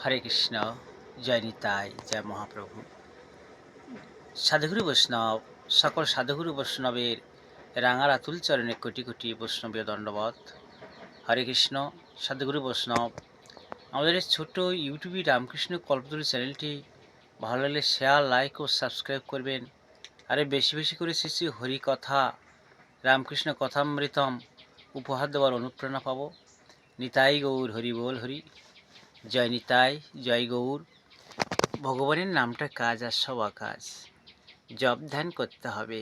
হরে কৃষ্ণ, জয় নিতাই, জয় মহাপ্রভু। সাধুগুরু বৈষ্ণব, সকল সাধুগুরু বৈষ্ণবের রাঙার আতুল চরণে কোটি কোটি বৈষ্ণবীয় দণ্ডবত। হরে কৃষ্ণ। সাধুগুরু বৈষ্ণব, আমাদের এই ছোট্ট ইউটিউবে রামকৃষ্ণ কল্পতরু চ্যানেলটি ভালো লাগলে শেয়ার, লাইক ও সাবস্ক্রাইব করবেন। আরে বেশি বেশি করে শ্রী শ্রী হরি কথা, রামকৃষ্ণ কথামৃতম উপহার দেওয়ার অনুপ্রেরণা পাবো। নিতাই গৌর, হরি বল হরি। জয় নিতাই, জয় গৌর। ভগবানের নামটা কাজ আর সব আকাজ, জপ ধ্যান করতে হবে।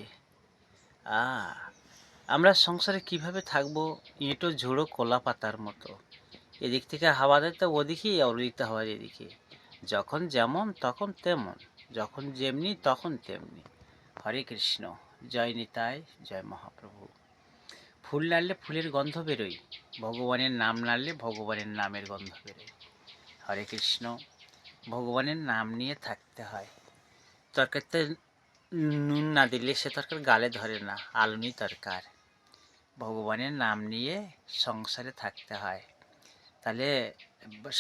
আমরা সংসারে কিভাবে থাকবো, এঁটো ঝোড়ো কলা পাতার মতো। এদিক থেকে হাওয়া দেয় তো ওদিকেই, অদিক হাওয়া এদিকে। যখন যেমন তখন তেমন, যখন যেমনি তখন তেমনি। হরে কৃষ্ণ। জয় নিতাই, জয় মহাপ্রভু। ফুল নাড়লে ফুলের গন্ধ বেরোয়, ভগবানের নাম নাড়লে ভগবানের নামের গন্ধ বেরোয়। হরে কৃষ্ণ। ভগবানের নাম নিয়ে থাকতে হয়। তরকারিতে নুন না দিলে সে তরকার গালে ধরে না, আলুনি তরকার। ভগবানের নাম নিয়ে সংসারে থাকতে হয়, তাহলে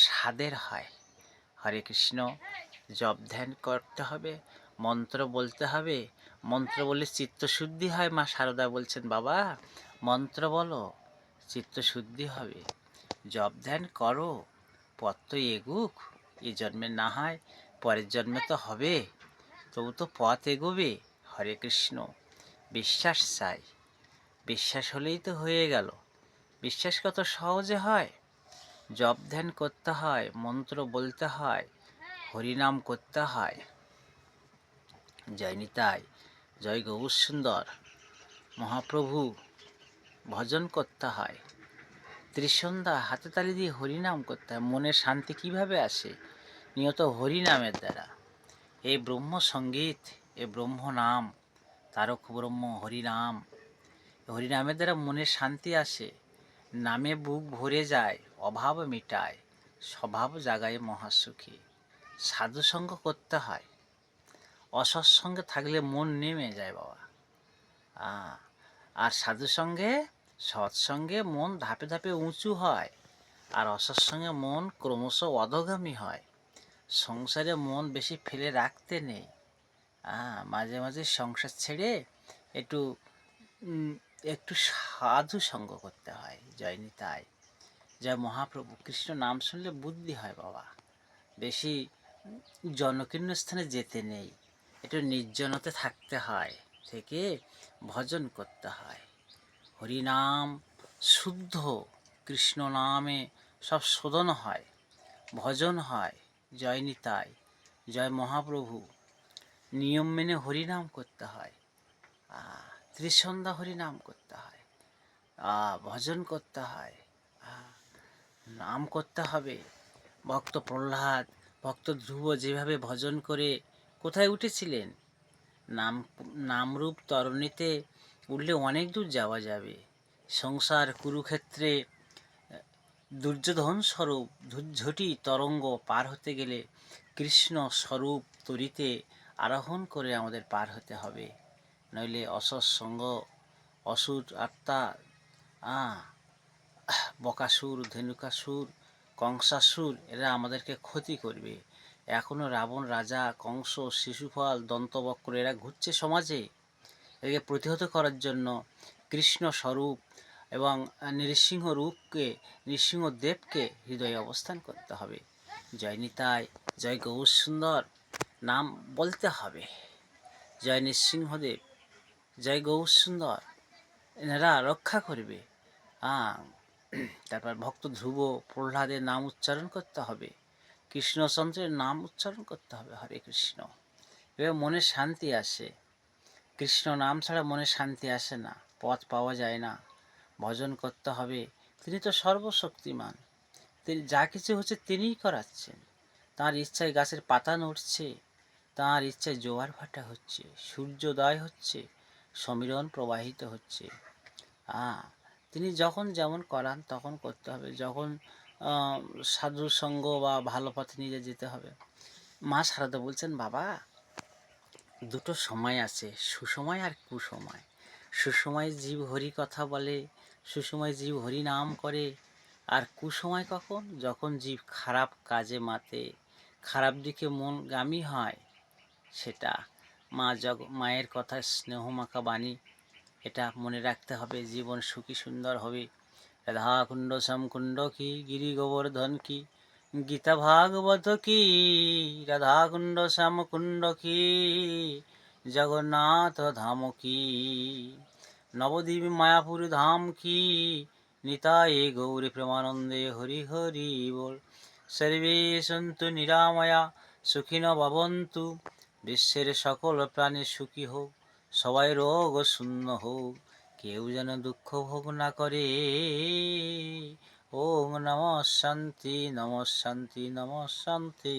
স্বাদের হয়। হরে কৃষ্ণ। জপ ধ্যান করতে হবে, মন্ত্র বলতে হবে। মন্ত্র বললে চিত্তশুদ্ধি হয়। মা শারদা বলছেন, বাবা মন্ত্র বলো, চিত্তশুদ্ধি হবে। জপ ধ্যান করো, পথ তো এগুক। এ জন্মে না হয় পরের জন্মে তো হবে, তবু তো পথ এগোবে। হরে কৃষ্ণ। বিশ্বাস চাই, বিশ্বাস হলেই তো হয়ে গেল। বিশ্বাস কত সহজে হয়। জপ ধ্যান করতে হয়, মন্ত্র বলতে হয়, হরিনাম করতে হয়। জয় নিতাই, জয় গৌর সুন্দর। মহাপ্রভু ভজন করতে হয়। ত্রিসন্ধ্যা হাতে তালি দিয়ে হরিনাম করতে হয়। মনের শান্তি কিভাবে আসে? নিয়ত হরিনামের দ্বারা। এই ব্রহ্ম সঙ্গীত, এ ব্রহ্ম নাম, তারক ব্রহ্ম হরিনাম। হরিনামের দ্বারা মনের শান্তি আসে, নামে বুক ভরে যায়, অভাব মিটায়, স্বভাব জাগায় মহাসুখী। সাধুসঙ্গ করতে হয়। অসৎসঙ্গে থাকলে মন নেমে যায় বাবা। আর সাধুসঙ্গে, সৎসঙ্গে মন ধাপে ধাপে উঁচু হয়, আর অসৎসঙ্গে মন ক্রমশ অধোগামী হয়। সংসারে মন বেশি ফেলে রাখতে নেই। মাঝে মাঝে সংসার ছেড়ে একটু একটু সাধু সঙ্গ করতে হয়। জয় নিতাই, জয় মহাপ্রভু। কৃষ্ণ নাম শুনলে বুদ্ধি হয় বাবা। বেশি জনকীর্ণ স্থানে যেতে নেই, একটু নির্জনতে থাকতে হয়, থেকে ভজন করতে হয়। হরিনাম শুদ্ধ, কৃষ্ণ নামে সব শোধন হয়, ভজন হয়। জয় নিতাই, জয় মহাপ্রভু। নিয়ম মেনে হরিনাম করতে হয়। ত্রিসন্ধ্যা হরিনাম করতে হয়, ভজন করতে হয়, নাম করতে হবে। ভক্ত প্রহ্লাদ, ভক্ত ধ্রুব যেভাবে ভজন করে কোথায় উঠেছিলেন? নামরূপ তরণীতে উঠলে অনেক দূর যাওয়া যাবে। সংসার কুরুক্ষেত্রে দুর্যোধন স্বরূপ ঝুটি তরঙ্গ পার হতে গেলে কৃষ্ণ স্বরূপ তরিতে আরোহণ করে আমাদের পার হতে হবে। নইলে অসৎসঙ্গ, অসুর আত্মা, বকাসুর, ধেনুকাসুর, কংসাসুর, এরা আমাদেরকে ক্ষতি করবে। এখনও রাবণ রাজা, কংস, শিশুপাল, দন্তবক্র এরা ঘুরছে সমাজে। একে প্রতিহত করার জন্য কৃষ্ণ স্বরূপ এবং নৃসিংহ রূপকে, নৃসিংহদেবকে হৃদয়ে অবস্থান করতে হবে। জয় নিতাই, জয় গৌর সুন্দর। নাম বলতে হবে। জয় নৃসিংহদেব, জয় গৌর সুন্দর, এনারা রক্ষা করবে। তারপর ভক্ত ধ্রুব প্রহ্লাদের নাম উচ্চারণ করতে হবে, কৃষ্ণচন্দ্রের নাম উচ্চারণ করতে হবে। হরে কৃষ্ণ। এবার মনে শান্তি আসে। কৃষ্ণ নাম ছাড়া মনে শান্তি আসে না, পথ পাওয়া যায় না। ভজন করতে হবে। তিনি তো সর্বশক্তিমান, তিনি যা কিছু হচ্ছে তিনিই করাচ্ছেন। তাঁর ইচ্ছায় গাছের পাতা নড়ছে, তাঁর ইচ্ছায় জোয়ার ভাটা হচ্ছে, সূর্যোদয় হচ্ছে, সমীরণ প্রবাহিত হচ্ছে। তিনি যখন যেমন করান তখন করতে হবে। যখন সাধুর সঙ্গ বা ভালো পথে নিয়ে যেতে হবে। মা শারদা বলছেন, বাবা দুটো সময় আছে, সুসময় আর কুসময়। সুসময় জীব হরি কথা বলে, সুসময় জীব হরি নাম করে, আর কুসময় কখন? যখন জীব খারাপ কাজে মাতে, খারাপ দিকে মনগামী হয়, সেটা মায়ের কথা স্নেহমাখা বাণী, এটা মনে রাখতে হবে। জীবন সুখী সুন্দর হবে। রাধাকুণ্ড শ্যামকুণ্ড কি, গিরি গোবর্ধন কি, গীতা ভাগবত কি, রাধাকুণ্ড শ্যামকুণ্ড কি, জগন্নাথ ধাম কি, নবদ্বীপ মায়াপুর ধাম কি, নিতায়ে গৌরী প্রেমানন্দে হরি হরি বল। সর্বে সন্তু নিরাময়া সুখিনো ভবন্তু, বিশ্বের সকল প্রাণী সুখী হোক, সবাই রোগ শূন্য হোক, কেউ যেন দুঃখ ভোগ না করে। ওম নমঃ শান্তি, নমঃ শান্তি, নমঃ শান্তি।